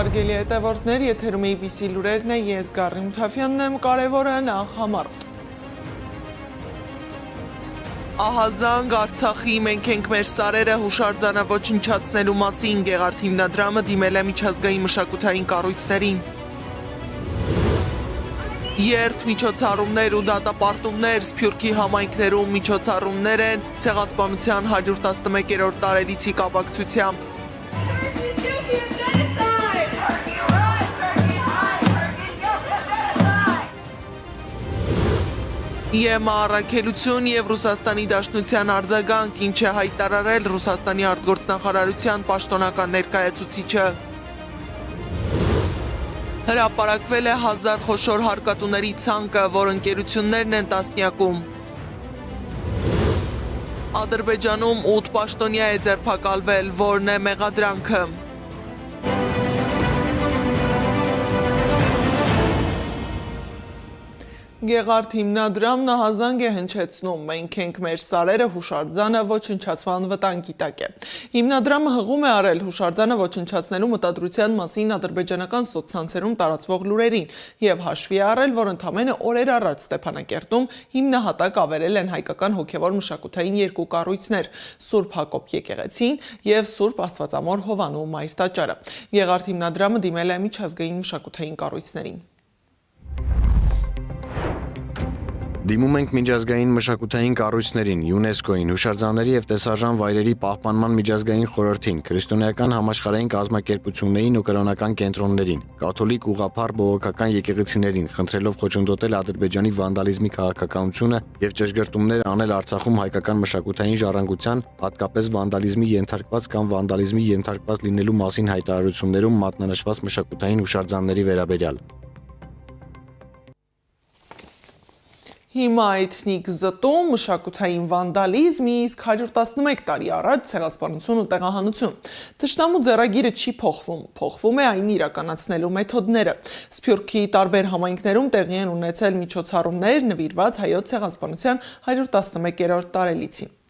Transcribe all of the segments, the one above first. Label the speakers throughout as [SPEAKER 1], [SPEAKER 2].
[SPEAKER 1] Հարգելի հետևորդներ, եթերում ABC լուրերն է, ես Գառնի Մութաֆյանն եմ, կարևորը նախ համառոտ։ Ահազանգ Արցախի մենք ենք մեր սարերը հուշարձանը ոչնչացնելու մասին Գեղարդ հիմնադրամը դիմել է միջազգային մշակութային կառույցներին։ Երթ միջոցառումներ ու դատապարտումներ Սփյուռքի համայնքներում միջոցառումներ են ցեղասպանության 111-րդ տարելիցի կապակցությամբ։ ԵՄ առաքելություն և Ռուսաստանի Դաշնության արձագանք, ինչ է հայտարարել Ռուսաստանի արտգործնախարարության պաշտոնական ներկայացուցիչը։ Հրապարակվել է 1000 խոշոր հարկատուների ցանկը, որ ընկերություններն են տասնյակում։ Ադրբեջանում 8 պաշտոնյա է ձերբակալվել, որն է մեղադրանքը։ Գեղարդ հիմնադրամն ահազանգ է հնչեցնում, մենք ենք մեր սարերը հուշարձանը ոչնչացման վտանգի տակ է։ Հիմնադրամը հղում է արել հուշարձանը ոչնչացնելու մտադրության մասին ադրբեջանական սոցցանցերում տարածվող լուրերին և հաշվի է առել, որ ընդամենը օրեր առաջ Ստեփանակերտում հիմնահատակ ավերել են հայկական հոգևոր մշակութային երկու կառույցներ՝ Սուրբ Հակոբ եկեղեցին և Սուրբ Աստվածամոր Հովանու Մայր տաճարը։ Գեղարդ հիմնադրամը դիմել է միջազգային մշակութային կառույցներին։
[SPEAKER 2] Դիմում ենք միջազգային մշակութային կառույցներին, ՅՈՒՆԵՍԿՕ-ին, հուշարձանների և տեսարժան վայրերի պահպանման միջազգային խորհրդին, քրիստոնեական համաշխարհային կազմակերպություններին ու կրոնական կենտրոններին, կաթոլիկ ուղղափառ բողոքական եկեղեցիներին, խնդրելով խոչընդոտել Ադրբեջանի վանդալիզմի քաղաքականությունը և ճշգրտումներ անել Արցախում հայկական մշակութային ժառանգության, հատկապես վանդալիզմի ենթարկված կամ վանդալիզմի ենթարկված լինելու մասին հայտարարություններում մատնանշված մշակութային հուշարձանների վերաբերյալ։
[SPEAKER 1] Հիմա էթնիկ զտում, մշակութային վանդալիզմ, իսկ 111 տարի առաջ ցեղասպանություն ու տեղահանություն։ Թշնամու ձեռագիրը չի փոխվում, փոխվում է այն իրականացնելու մեթոդները։ Սփյուռքի տարբեր համայնքներում տեղի են ունեցել միջոցառումներ նվիրված հայոց ցեղասպանության 111-րդ տարելիցին։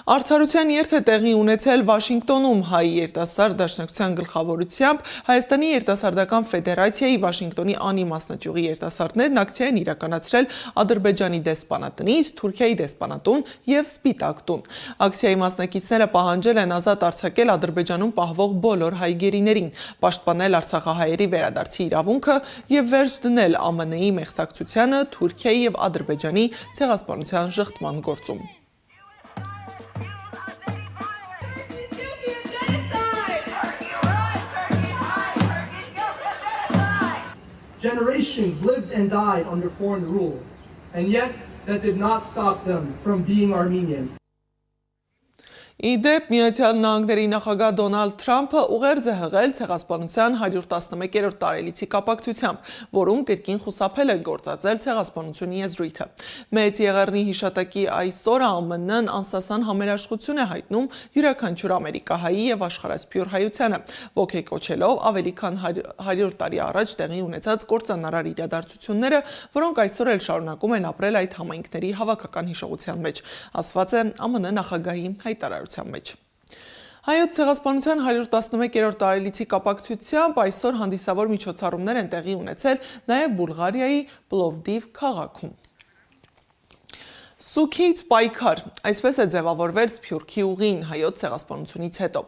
[SPEAKER 1] Արդարության երթ է տեղի ունեցել Վաշինգտոնում հայ երիտասարդ դաշնակցության գլխավորությամբ Հայաստանի երիտասարդական ֆեդերացիայի Վաշինգտոնի Անի մասնաճյուղի երիտասարդներն ակցիա են իրականացրել Ադրբեջանի դեսպանատնից, Թուրքիայի դեսպանատուն և Սպիտակ տուն։ Ակցիայի մասնակիցները պահանջել են ազատ արձակել Ադրբեջանում պահվող բոլոր հայ գերիներին, պաշտպանել արցախահայերի վերադարձի իրավունքը և վերջ դնել ԱՄՆ-ի մեղսակցությանը Թուրքիայի և Ադրբեջանի ցեղասպանության ժխտման գործում։
[SPEAKER 3] Generations lived and died under foreign rule, and yet that did not stop them from being Armenian.
[SPEAKER 1] Իդեպ Միացյալ Նահանգների նախագահ Դոնալդ Թրամփը ուղերձ է հղել ցեղասպանության 111-րդ տարելիցի կապակցությամբ, որում կրկին խուսափել է գործածել ցեղասպանությունը եզրույթը։ Մեծ Եղեռնի հիշատակի այսօրը ԱՄՆ-ն անսասան համերաշխություն է հայտնում յուրաքանչյուր ամերիկահայի և աշխարհասփյուռ հայությանը, ոգեկոչելով ավելի քան 100 տարի առաջ տեղի ունեցած կործանարար իրադարձությունները, որոնք այսօր էլ շարունակում են ապրել այդ համայնքների հավաքական հիշողության մեջ, ասված է ԱՄՆ նախագահի հայտարարությամբ մեջ։ Հայոց ցեղասպանության 111-րդ տարելիցի կապակցությամբ այսօր հանդիսավոր միջոցառումներ են տեղի ունեցել նաև Բուլղարիայի Պլովդիվ քաղաքում։ Սուքից պայքար, այսպես է ձևավորվել Սփյուռքի ուղին հայոց ցեղասպանությունից հետո։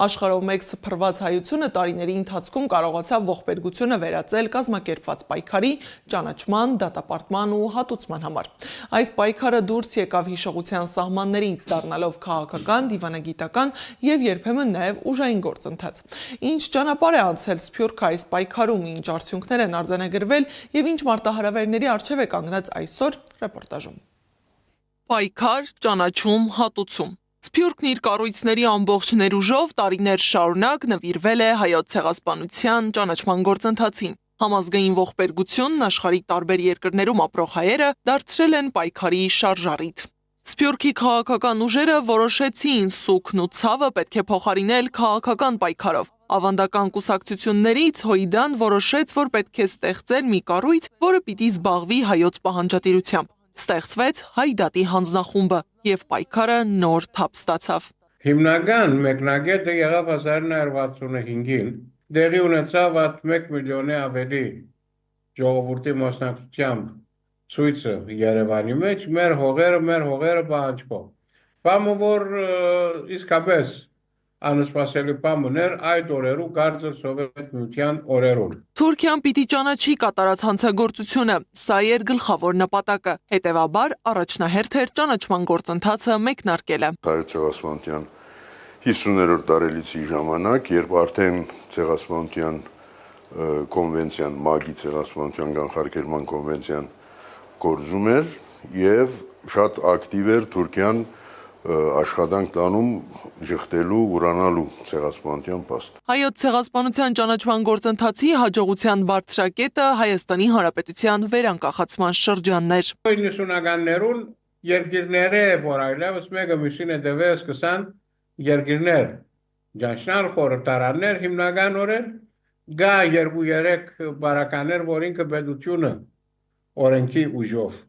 [SPEAKER 1] Աշխարհով մեկ սփռված հայությունը տարիների ընթացքում կարողացավ ողբերգությունը վերածել կազմակերպված պայքարի, ճանաչման, դատապարտման ու հատուցման համար։ Այս պայքարը դուրս եկավ հիշողության սահմաններից, դառնալով քաղաքական, դիվանագիտական և երբեմն նաև ուժային գործընթաց։ Ինչ ճանապարհ է անցել Սփյուռքը այս պայքարում, ինչ արդյունքներ են արձանագրվել և ինչ մարտահրավերների առջև է կանգնած այսօր ռեպորտաժում։ Պայքար, ճանաչում, հատուցում։ Սփյուռքն իր կառույցների ամբողջ ներուժով տարիներ շարունակ նվիրվել է հայոց ցեղասպանության ճանաչման գործընթացին։ Համազգային ողբերգությունն աշխարհի տարբեր երկրներում ապրող հայերը դարձրել են պայքարի շարժառիթ։ Սփյուռքի քաղաքական ուժերը որոշեցին սուքն ու ցավը պետք է փոխարինել քաղաքական պայքարով։ Ավանդական կուսակցություններից Հույդան որոշեց, որ պետք է ստեղծել մի կառույց, որը պիտի զբաղվի հայոց պահանջատիրությամբ։ Ստեղծվեց Հայ դատի հանձնախումբը և պայքարը նոր թափ ստացավ։
[SPEAKER 4] Հիմնական մեկնագետը եղավ 1965-ին, դեղի ունեցավ 1 միլիոնի ավելի ժողովրդի մասնակցությամբ ցույցը Երևանի մեջ, մեր հողերը պահանջկով։ Բամը որ իսկապես անսպասելի բան ուներ այդ օրերու կարծր Սովետ Միության օրերում։
[SPEAKER 1] Թուրքիան պիտի ճանաչի կատարած հանցագործությունը, սա էր գլխավոր նպատակը։ Հետևաբար առաջնահերթ էր ճանաչման գործընթացը մեկնարկելը։
[SPEAKER 5] Հայոց ցեղասպանության 50-րդ տարելիցի ժամանակ, երբ արդեն ցեղասպանության կոնվենցիան, ՄԱԳ-ի ցեղասպանության կանխարգելման կոնվենցիան գործում էր եւ շատ ակտիվ էր Թուրքիան աշխատանք տանում ժխտելու, ուրանալու ցեղասպանության փաստ։
[SPEAKER 1] Հայոց ցեղասպանության ճանաչման գործընթացի հաջողության բարձրակետը Հայաստանի Հանրապետության վերանկախացման շրջանն էր։
[SPEAKER 4] 90-ականներուն երկիրները, որ այլևս մեկը մյուսին հետևե սկսան երկիրներ, ճանչնալ խորհրդարաններ հիմնականորեն, գա 2-3 բարականներ, որ ինքը պետությունը օրենքի ուժով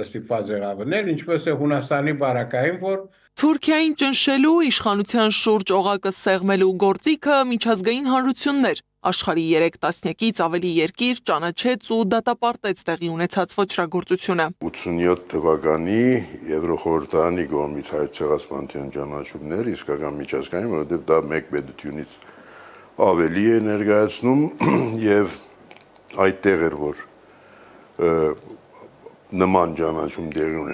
[SPEAKER 4] ստիպված եղավներ, ինչպես է Հունաստանի բարակային, որ
[SPEAKER 1] Թուրքիային ճնշելու, իշխանության շուրջ օղակը սեղմելու գործիքը միջազգային հանրություններ, աշխարհի 3 տասնյակից ավելի երկիր ճանաչեց ու դատապարտեց տեղի ունեցած ոճրագործությունը։
[SPEAKER 5] 87 թվականի Եվրոխորհրդարանի կողմից հայոց ցեղասպանության ճանաչումներ իսկական միջազգային, որովհետև դա մեկ պետությունից ավելի է ներկայացնում եւ այդտեղ էր որ նման ճանաչում տեղի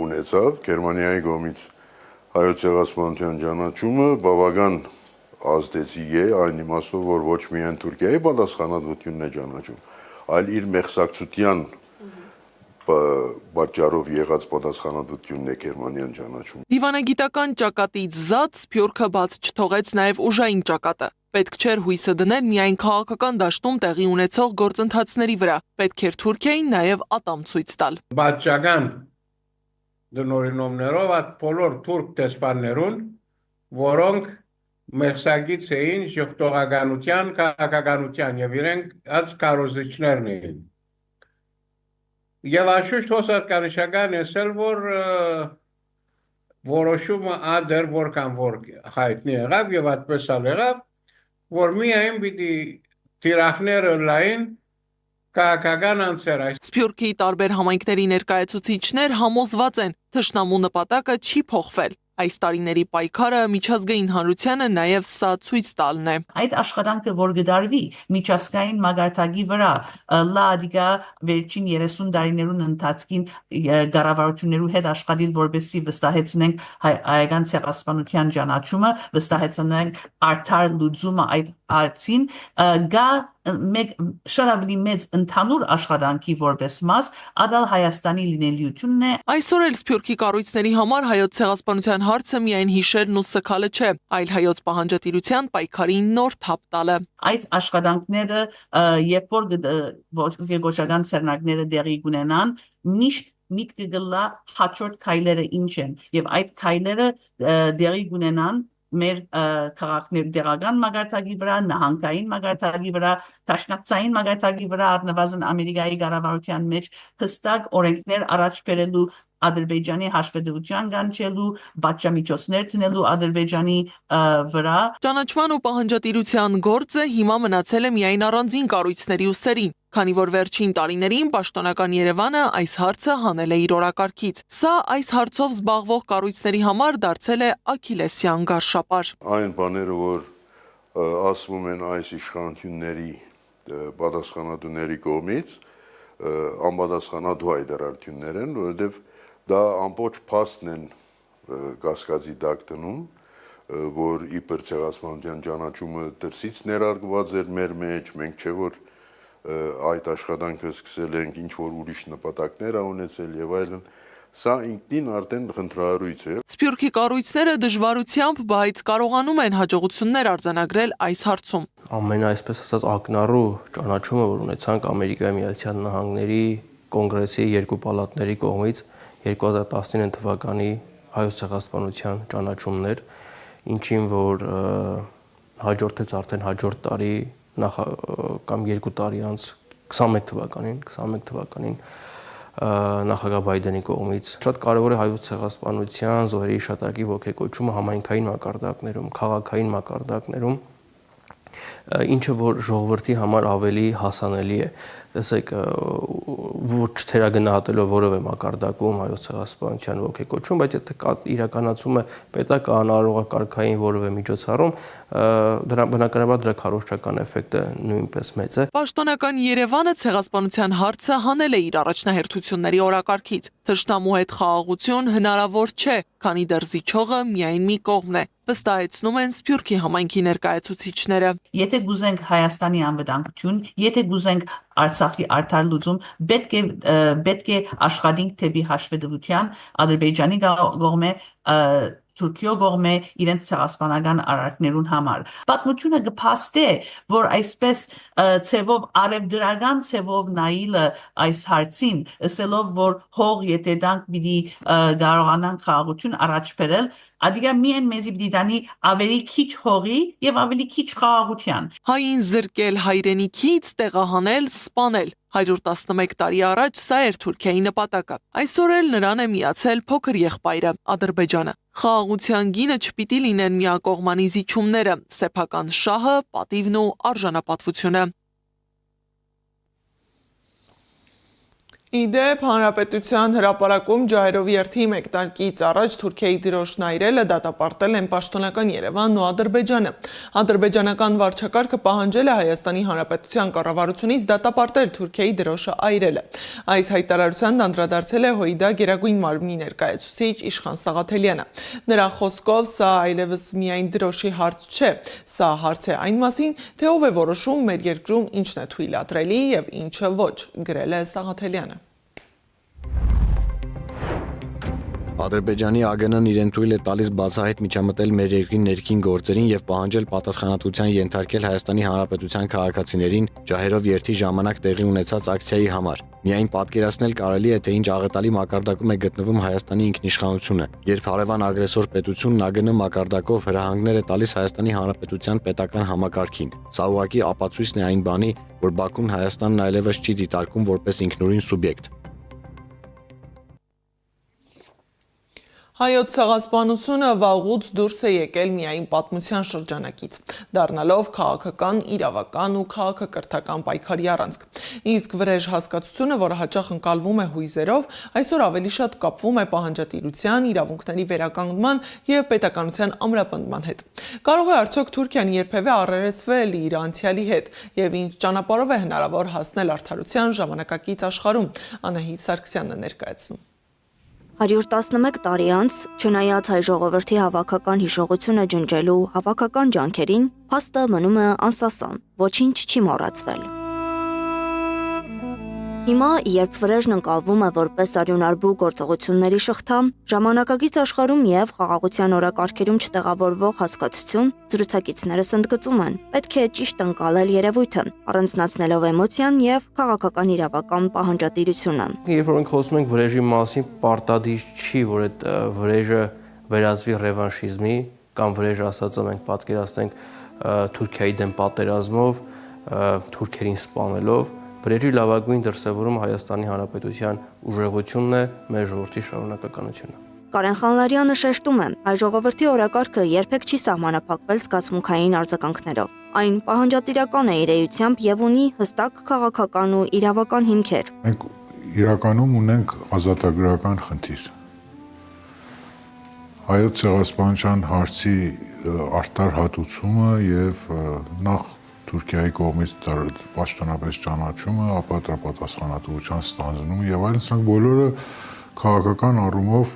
[SPEAKER 5] ունեցավ Գերմանիայի կողմից հայոց ցեղասպանության ճանաչումը բավական ազդեցիկ է այն իմաստով որ ոչ միայն Թուրքիայի պատասխանատվությունն է ճանաչում, այլ իր մեղսակցության պատճառով եղած պատասխանատվությունն է Գերմանիան ճանաչում։
[SPEAKER 1] Դիվանագիտական ճակատից զատ Սփյուռքը բաց չթողեց նաև ուժային ճակատը։ Պետք չէր հույսը դնել միայն քաղաքական դաշտում տեղի ունեցող գործընթացների վրա, պետք էր Թուրքիային նաև ատամ ցույց տալ։
[SPEAKER 4] Բացական դնորինումներով այդ բոլոր թուրք դեսպաններուն, որոնք մեղսագից էին ժողտողականության, քաղաքականության եւ իրենք այս կարոզիչներն էին։ Եվ անշուշտ հոսած կանիշական եսել, որ որոշումը ադեր որքան որ հայտնի եղավ եւ այդպես եղավ, որ միայն պիտի թիրախները լայն քաղաքական անձեր։
[SPEAKER 1] Սփյուռքի տարբեր համայնքների ներկայացուցիչներ համոզված են, թշնամու նպատակը չի փոխվել։ Այս տարիների պայքարը միջազգային հանրությանը նաև սա ցույց տալն է։
[SPEAKER 6] Այդ աշխատանքը որ գդարվի միջազգային մագարտակի վրա, լադիգա վերջին 30 տարիներուն ընթացքին կառավարություններու հետ աշխատել որպեսզի վստահեցնենք հայկական ցեղասպանության ճանաչումը, վստահեցնենք արդար լուծումը այդ հարցին, գա շատ ավելի մեծ ընդհանուր աշխատանքի որպես մաս ադալ Հայաստանի լինելիությունն է։
[SPEAKER 1] Այսօր էլ Սփյուռքի կառույցների համար հայոց ցեղասպանության հարցը միայն հիշերն ու սգալը չէ, այլ հայոց պահանջատիրության պայքարի նոր թափ տալը։
[SPEAKER 6] Այդ աշխատանքները, երբ որ գոչական ցերնակները դեղի կունենան, միշտ միտքը գլա հաջորդ քայլերը ինչ են, եւ այդ քայլերը դեղի կունենան մեր քաղաքներ դեղական մագարտակի վրա, նահանգային մագարտակի վրա, տաշնակցային մագարտակի վրա, առնվազն Ամերիկայի կառավարության մեջ հստակ օրենքներ առաջ բերելու Ադրբեջանի հաշվետվության կանչելու, բաժամիջոցներ տնելու Ադրբեջանի վրա։
[SPEAKER 1] Ճանաչման ու պահանջատիրության գործը հիմա մնացել է միայն առանձին կառույցների ուսերին, քանի որ վերջին տարիներին պաշտոնական Երևանը այս հարցը հանել է իր օրակարգից։ Սա այս հարցով զբաղվող կառույցների համար դարձել է աքիլեսյան գարշապար։
[SPEAKER 5] Այն բաները, որ ասվում են այս իշխանությունների պատասխանատուների կողմից, անպատասխանատու հայտարարություններ են, որովհետև դա ամբողջ փաստն են կասկածի տակ դնում, որ իբր ցեղասպանության ճանաչումը դրսից ներարկված էր մեր մեջ, մենք չէ որ այդ աշխատանքը սկսել ենք ինչ որ ուրիշ նպատակներ ունեցել եւ այլն, սա ինքնին արդեն խնդրահարույց է։
[SPEAKER 1] Սփյուռքի կառույցները դժվարությամբ, բայց կարողանում են հաջողություններ արձանագրել այս հարցում։
[SPEAKER 7] Ամեն այսպես ասած ակնառու ճանաչումը, որ ունեցանք Ամերիկայի Միացյալ Նահանգների կոնգրեսի երկու պալատների կողմից 2019 թվականի հայոց ցեղասպանության ճանաչումներ, ինչին որ հաջորդեց արդեն հաջորդ տարի կամ 2 տարի անց 21 թվականին նախագահ Բայդենի կողմից։ Շատ կարևոր է հայոց ցեղասպանության զոհերի հիշատակի ոգեկոչումը համայնքային մակարդակներում, քաղաքային մակարդակներում Ինչը որ ժողովրդի համար ավելի հասանելի է։ Տեսեք, ոչ թերագնահատելով որևէ մակարդակում հայոց ցեղասպանության ոգեկոչում, բայց եթե իրականացում է պետական արարողակարգային որևէ միջոցառում, դրա բնականաբար դրա քարոզչական էֆեկտը նույնպես մեծ է։
[SPEAKER 1] Պաշտոնական Երևանը ցեղասպանության հարցը հանել է իր առաջնահերթությունների օրակարգից։ Թշնամու հետ խաղաղություն հնարավոր չէ, քանի դեռ զիջողը միայն մի կողմն է, վստահեցնում են Սփյուռքի համայնքի ներկայացուցիչները։
[SPEAKER 6] Եթե գուզենք Հայաստանի անվտանգություն, եթե գուզենք Արցախի արդար լուծում, պետք է աշխատենք դեպի հաշվետվության Ադրբեջանի կողմէ, Թուրքիո կողմէ իրենց ցեղասպանական արարքներուն համար։ Պատմությունը կփաստե, որ այսպես ցևով արևդրական ցևով նայելը այս հարցին, ասելով որ հող եթե դանք պիտի կարողանան խաղաղություն առաջ բերել, ադիգա միայն մեզի պիտի դանի ավելի քիչ հողի եւ ավելի քիչ խաղաղության։
[SPEAKER 1] Հային զրկել հայրենիքից, տեղահանել, սպանել։ 111 տարի առաջ սա էր Թուրքիայի նպատակը։ Այսօր էլ նրան է միացել փոքր եղբայրը Ադրբեջանը։ Խաղաղության գինը չպիտի լինեն միակողմանի զիջումները, սեփական շահը, պատիվն ու արժանապատվությունը։ Իդեպ Հանրապետության հրապարակում ջահերով երթի մեկ տարկից առաջ Թուրքիայի դիրոշն այրելը դատապարտել են պաշտոնական Երևանն ու Ադրբեջանը։ Ադրբեջանական վարչակարգը պահանջել է Հայաստանի Հանրապետության կառավարությունից դատապարտել Թուրքիայի դիրոշը այրելը։ Այս հայտարարությանն անդրադարձել է ՀՅԴ Գերագույն մարմնի ներկայացուցիչ Իշխան Սաղաթելյանը։ Նրա խոսքով սա այլևս միայն դիրոշի հարց չէ, սա հարց է այն մասին, թե ով է որոշում մեր երկրում ինչն է թույլատրելի եւ ինչը ոչ, գրել է Սաղաթելյանը։
[SPEAKER 2] Ադրբեջանի ԱԳՆ-ն իրեն թույլ է տալիս բացահայտ միջամտել մեր երկրի ներքին գործերին եւ պահանջել պատասխանատվության ենթարկել Հայաստանի Հանրապետության քաղաքացիներին ջահերով երթի ժամանակ տեղի ունեցած ակցիայի համար։ Միայն պատկերացնել կարելի է, թե ինչ աղետալի մակարդակում է գտնվում Հայաստանի ինքնիշխանությունը, երբ հարևան ագրեսոր պետությունն ԱԳՆ մակարդակով հրահանգներ է տալիս Հայաստանի Հանրապետության պետական համակարգին։ Սա ուղղակի ապացույցն է այն բանի, որ Բաքուն Հայաստանն այլևս չի դիտարկում որպես ինքնուրույն սուբյեկտ։
[SPEAKER 1] Հայոց ցեղասպանությունը վաղուց դուրս է եկել միայն պատմության շրջանակից, դառնալով քաղաքական, իրավական ու քաղաքակրթական պայքարի առանցք։ Իսկ վրեժ հասկացությունը, որը հաճախ ընկալվում է հույզերով, այսօր ավելի շատ կապվում է պահանջատիրության, իրավունքների վերականգնման եւ պետականության ամրապնդման հետ։ Կարող է արդյոք Թուրքիան երբևէ առերեսվել իր անցյալի հետ եւ ինչ ճանապարհով է հնարավոր հասնել արդարության ժամանակակից աշխարհում, Անահիտ Սարգսյանն է ներկայացնում։
[SPEAKER 8] 111 տարի անց, չնայած հայ ժողովրդի հավաքական հիշողությունը ջնջելու հավաքական ջանքերին, փաստը մնում է անսասան, ոչինչ չի մոռացվել։ Հիմա, երբ վրեժն ընկալվում է որպես արյունարբու գործողությունների շղթա, ժամանակակից աշխարհում եւ խաղաղության օրակարգերում չտեղավորվող հասկացություն, զրուցակիցներս ընդգծում են, պետք է ճիշտ ընկալել երևույթը, առանձնացնելով էմոցիան եւ քաղաքական իրավական պահանջատիրությունը։
[SPEAKER 7] Երբ որ մենք խոսում ենք վրեժի մասին, պարտադիր չի, որ այդ վրեժը վերածվի ռևանշիզմի կամ վրեժը ասածը մենք պատկերացնենք Թուրքիայի դեմ պատերազմով, թուրքերին սպանելով։ Վրեժի լավագույն դրսևորումը Հայաստանի Հանրապետության ուժեղությունն է, մեր ժողովրդի շարունակականությունը։
[SPEAKER 8] Կարեն Խանլարյանը շեշտում է, հայ ժողովրդի օրակարգը երբեք չի սահմանափակվել զգացմունքային արձագանքներով։ Այն պահանջատիրական է իր էությամբ եւ ունի հստակ քաղաքական ու իրավական հիմքեր։
[SPEAKER 9] Մենք իրականում ունենք ազատագրական խնդիր։ Հայոց ցեղասպանության հարցի արտար հատուցումը եւ նախ Թուրքիայի կողմից պաշտոնապես ճանաչումը, ապա դրա պատասխանատվության ստանձնումը եւ այլն, սրանք բոլորը քաղաքական առումով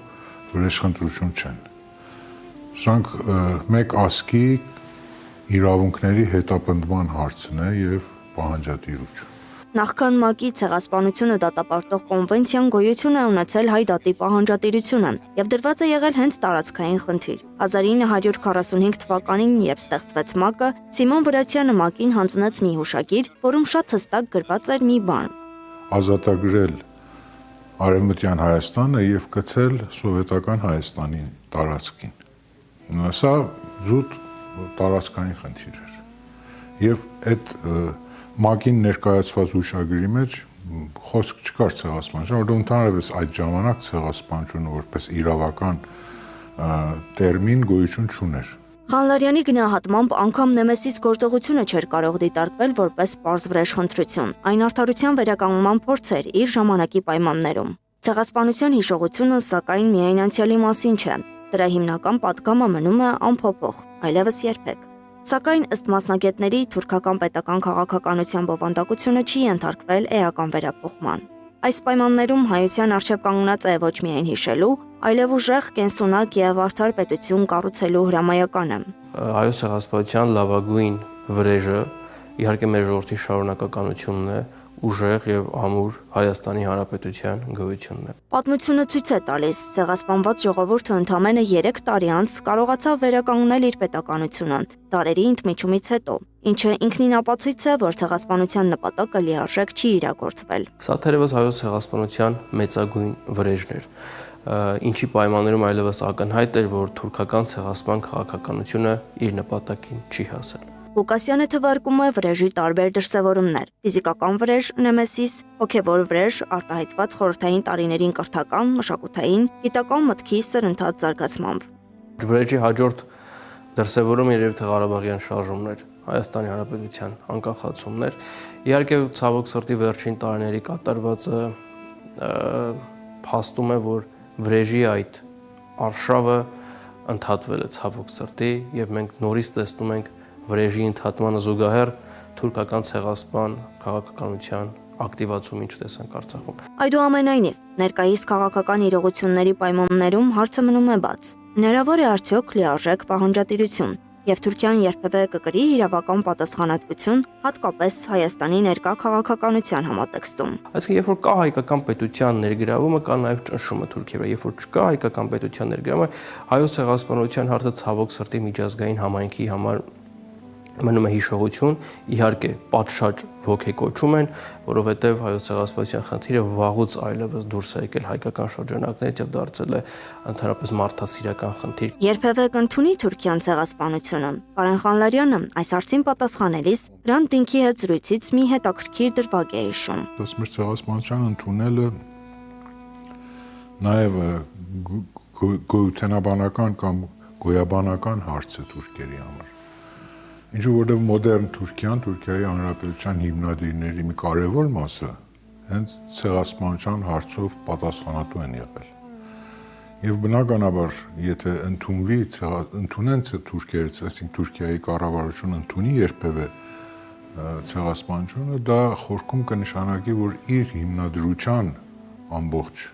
[SPEAKER 9] վրեժխնդրություն չեն։ Սրանք մեկ ասկի իրավունքների հետապնդման հարցն է եւ պահանջատիրություն։
[SPEAKER 8] Նախքան ՄԱԿ-ի ցեղասպանությունը դատապարտող կոնվենցիան գոյություն է ունեցել հայ դատի պահանջատիրությունը եւ դրված է եղել հենց տարածքային խնդիր։ 1945 թվականին, երբ ստեղծվեց ՄԱԿ-ը, Սիմոն Վրացյանը ՄԱԿ-ին հանձնեց մի հուշագիր, որում շատ հստակ գրված էր մի բան.
[SPEAKER 9] ազատագրել Արևմտյան Հայաստանը եւ գցել սովետական Հայաստանի տարածքին։ Սա զուտ տարածքային խնդիր էր։ Եվ այդ ՄԱԿ-ին ներկայացված հուշագրի մեջ խոսք չկար ցեղասպանության, որտեղ ընդհանրապես այդ ժամանակ ցեղասպանությունը որպես իրավական տերմին գոյություն չուներ։
[SPEAKER 8] Խանլարյանի գնահատմամբ անգամ Նեմեսիս գործողությունը չէր կարող դիտարկվել որպես պարզ վրեժխնդրություն, այն արդարության վերականգնման փորձ էր իր ժամանակի պայմաններում։ Ցեղասպանության հիշողությունը սակայն միայն անցյալի մասին չէ, դրա հիմնական պատգամը մնում է անփոփոխ, այլևս երբեք։ Սակայն ըստ մասնագետների թուրքական պետական քաղաքականության բովանդակությունը չի ենթարկվել էական վերափոխման։ Այս պայմաններում հայության արժև կանգնած է ոչ միայն հիշելու, այլև ուժեղ, կենսունակ եւ արդար պետություն կառուցելու հրամայականը։
[SPEAKER 7] Հայոց ցեղասպանության լավագույն վրեժը իհարկե մեր ժողովրդի շարունակականությունն է, ուժեղ եւ ամուր Հայաստանի Հանրապետության գոյությունն է։
[SPEAKER 8] Պատմությունը ցույց է տալիս, ցեղասպանված ժողովուրդը ընդամենը 3 տարի անց կարողացավ վերականգնել իր պետականությունը, տարերի ընդմիջումից հետո, ինչը ինքնին ապացույց է, որ ցեղասպանության նպատակը լիարժեք չի իրագործվել։
[SPEAKER 7] Սա թերևս հայոց ցեղասպանության մեծագույն վրեժն էր, ինչի պայմաններում այլևս ակնհայտ էր, որ թուրքական ցեղասպան քաղաքականությունը իր նպատակին չի հասել։
[SPEAKER 8] Ղուկասյանը թվարկում է վրեժի տարբեր դրսևորումներ՝ ֆիզիկական վրեժ, նեմեսիս, հոգևոր վրեժ, արտահայտված խորհրդային տարիներին կրթական, մշակութային, գիտական մտքի սրընթաց զարգացմամբ։
[SPEAKER 7] Վրեժի հաջորդ դրսևորումը երևի թե Ղարաբաղյան շարժումներ, Հայաստանի Հանրապետության անկախացումներ։ Իհարկե ցավոք սրտի վերջին տարիների կատարվածը փաստում է, որ վրեժի այդ արշավը ընդհատվել է ցավոք սրտի, եւ մենք նորից տեսնում ենք վրեժի ընդհատմանը զուգահեռ թուրքական ցեղասպան քաղաքականության ակտիվացում ինչ տեսանք Արցախում։
[SPEAKER 8] Այդուամենայնիվ, ներկայիս քաղաքական իրողությունների պայմաններում հարցը մնում է բաց։ Հնարավոր է արդյոք լիարժեք պահանջատիրություն, եւ Թուրքիան երբևէ կկրի իրավական պատասխանատվություն, հատկապես Հայաստանի ներկա քաղաքականության համատեքստում։
[SPEAKER 7] Այսինքն, երբ որ կա հայկական պետության ներգրավումը, կա նաև ճնշումը Թուրքիայի վրա, երբ որ չկա հայկական պետության ներգրավումը, հայոց ցեղասպանության հարցը ցավոք սրտի միջազգային համայնքի համար մնում է հիշողություն, իհարկե պատշաճ ոգեկոչում են, որովհետև հայոց ցեղասպանության խնդիրը վաղուց այլևս դուրս է եկել հայկական շրջանակներից եւ դարձել է ընդհանրապես մարդասիրական խնդիր։
[SPEAKER 8] Երբևէ կընդունի Թուրքիան ցեղասպանությունը։ Կարեն Խանլարյանը այս հարցին պատասխանելիս Հրանտ Դինքի հետ զրույցից մի հետաքրքիր դրվագ է հիշում։
[SPEAKER 9] Մեր ցեղասպանության ընդունելը նաև գոյութենաբանական կամ գոյաբանական հարց է թուրքերի համար։ Ինչու որտեղ մոդեռն Թուրքիան, Թուրքիայի Հանրապետության հիմնադիրների մի կարևոր մասը հենց ցեղասպանության հարցով պատասխանատու են եղել։ Եվ բնականաբար, եթե ընդունեն թուրքերից, այսինքն Թուրքիայի կառավարությունը ընդունի երբևէ ցեղասպանությունը, դա խորքում կնշանակի, որ իր հիմնադրության ամբողջ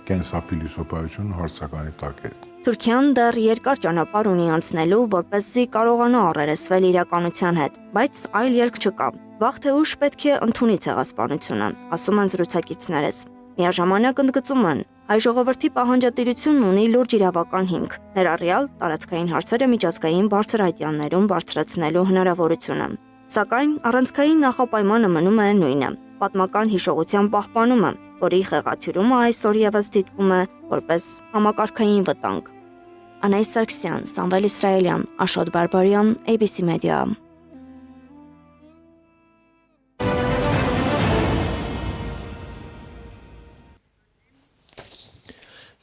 [SPEAKER 9] կենսափիլիսոփայությունը հարցականի տակ է։
[SPEAKER 8] Թուրքիան դեռ երկար ճանապարհ ունի անցնելու, որպեսզի կարողանա առերեսվել իրականության հետ, բայց այլ ելք չկա։ Վաղ թե ուշ պետք է ընդունի ցեղասպանությունը, ասում են զրուցակիցներս։ Միաժամանակ ընդգծում են, հայ ժողովրդի պահանջատիրությունն ունի լուրջ իրավական հիմք, ներառյալ տարածքային հարցերը միջազգային բարձր այդյաններում բարձրացնելու հնարավորությունը։ Սակայն առանցքային նախապայմանը մնում է նույնը՝ պատմական հիշողության պահպանումը, որի խեղաթյուրումը այսօր եւս դիտվում է որպես համակարգային վտանգ։ Անայս Սարգսյան, Սամվել Իսրայելյան, Աշոտ Բարբարյան, ABC Media։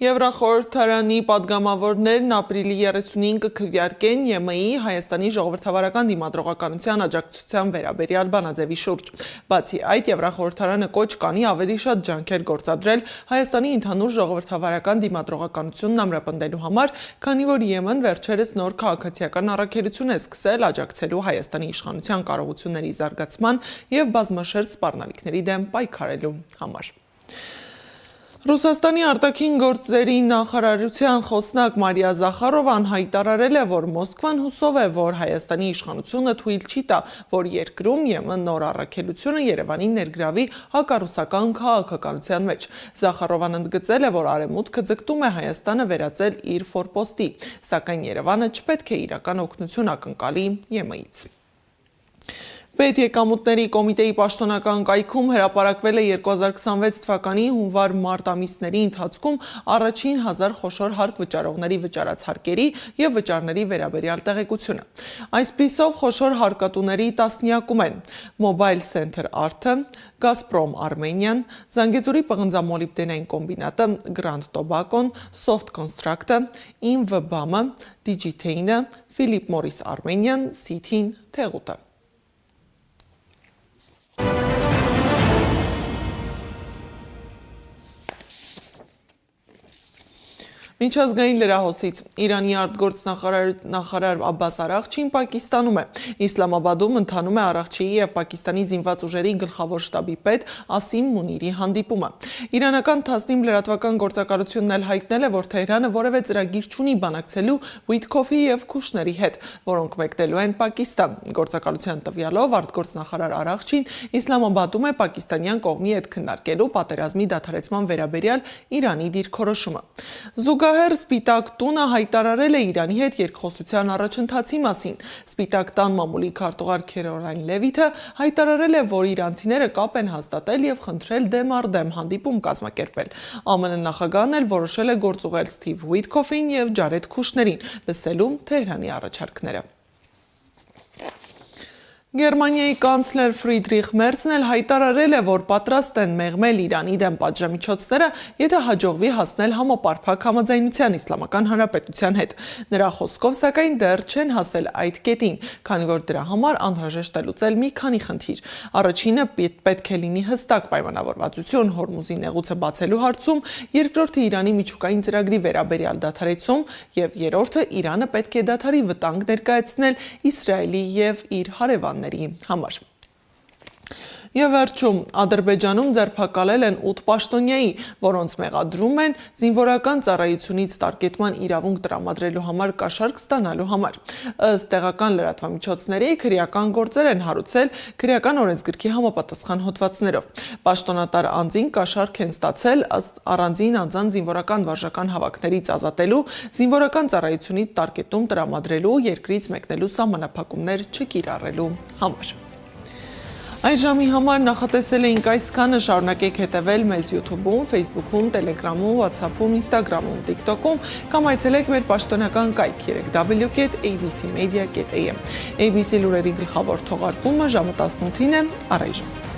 [SPEAKER 1] Եվրախորհրդարանի պատգամավորներն ապրիլի 35-ը քվեարկեն ԵՄ-ի Հայաստանի ժողովրդավարական դիմադրողականության աջակցության վերաբերյալ բանաձևի շուրջ։ Բացի այդ, Եվրախորհրդարանը կոչ կանի ավելի շատ ջանքեր գործադրել Հայաստանի ընդհանուր ժողովրդավարական դիմադրողականությունն ամրապնդելու համար, քանի որ ԵՄ-ն վերջերս նոր քաղաքացիական առաքելություն է սկսել աջակցելու Հայաստանի իշխանության կարողությունների զարգացման եւ բազմաշերտ սպառնալիքների դեմ պայքարելու համար։ Ռուսաստանի արտաքին գործերի նախարարության խոսնակ Մարիա Զախարովան հայտարարել է, որ Մոսկվան հուսով է, որ Հայաստանի իշխանությունը թույլ չի տա, որ երկրում ԵՄ նոր առաքելությունը Երևանին ներգրավի հակառուսական քաղաքականության մեջ։ Զախարովան ընդգծել է, որ Արևմուտքը ձգտում է Հայաստանը վերածել իր ֆորպոստի, սակայն Երևանը չպետք է իրական օգնություն ակնկալի ԵՄ-ից։ Պետեկամուտների կոմիտեի պաշտոնական կայքում հրապարակվել է 2026 թվականի հունվար-մարտ ամիսների ընթացքում առաջին 1000 խոշոր հարկ վճարողների վճարած հարկերի և վճարների վերաբերյալ տեղեկությունը։ Այսպիսով խոշոր հարկատուների տասնյակում են Mobile Center Art-ը, Gazprom Armenian, Զանգեզուրի պղնձամոլիբդենային կոմբինատը, Grand Tobacco-ն, Soft Construct-ը, InVBAM-ը, Digitane-ը, Philip Morris Armenian, City-ն, Թեղուտը։ Միջազգային լրահոսից Իրանի արտգործնախարար Աբբաս Արաղչին Պակիստանում է։ Իսլամաբադում ընթանում է Արաղչիի և Պակիստանի զինված ուժերի գլխավոր շտաբի պետ Ասիմ Մունիրի հանդիպումը։ Իրանական Թասնիմ լրատվական գործակալությունն էլ հայտնել է, որ Թեհրանը որևէ ծրագիր չունի բանակցելու Ուիթքոֆի և Քուշների հետ, որոնք մեկնելու են Պակիստան։ Գործակալության տվյալով արտգործնախարար Արաղչին Իսլամաբադում է պակիստանյան կողմի հետ քննարկելու պատերազմի դադարեցման վերաբերյալ Իրանի դիրքորոշումը։ Զուգահեռ Սպիտակ տունը հայտարարել է Իրանի հետ երկխոսության առաջընթացի մասին։ Սպիտակ տան մամուլի քարտուղար Քերոլայն Լևիթը հայտարարել է, որ իրանցիները կապ են հաստատել և խնդրել դեմ առ դեմ հանդիպում կազմակերպել։ ԱՄՆ նախագահն էլ որոշել է գործուղել Սթիվ Ուիթքոֆին և Ջարեդ Քուշներին, լսելու Թեհրանի առաջարկները։ Գերմանիայի կանցլեր Ֆրիդրիխ Մերցն էլ հայտարարել է, որ պատրաստ են մեղմել Իրանի դեմ պատժամիջոցները, եթե հաջողվի հասնել համապարփակ համաձայնության Իսլամական Հանրապետության հետ։ Նրա խոսքով, սակայն դեռ չեն հասել այդ կետին, քանի որ դրա համար անհրաժեշտ է լուծել մի քանի խնդիր։ Առաջինը պետք է լինի հստակ պայմանավորվածություն Հորմուզի նեղուցը բացելու հարցում, երկրորդը Իրանի միջուկային ծրագրի վերաբերյալ դադարեցում և երրորդը Իրանը պետք է դադարի վտանգ ներկայացնել Իսրայելի և իր հարևանների համար։ Եվ վերջում Ադրբեջանում ձերբակալել են 8 պաշտոնյայի, որոնց մեղադրում են զինվորական ծառայությունից տարկետման իրավունք տրամադրելու համար կաշառք ստանալու համար։ Ըստ տեղական լրատվամիջոցների քրեական գործեր են հարուցել քրեական օրենսգրքի համապատասխան հոդվածներով։ Պաշտոնատար անձին կաշառք են ստացել առանձին անձանց զինվորական վարժական հավաքներից ազատելու, զինվորական ծառայությունից տարկետում տրամադրելու, երկրից մեկնելու սահմանափակումներ չկիրառելու համար։ Այս ժամի համար նախատեսել էինք այսքանը, շարունակեք հետևել մեզ YouTube-ում, Facebook-ում, Telegram-ում, WhatsApp-ում, Instagram-ում, TikTok-ում կամ այցելեք մեր պաշտոնական կայք www.abcmedia.am։ ABC լուրերի գլխավոր թողարկումը ժամը 18-ին է առայժմ։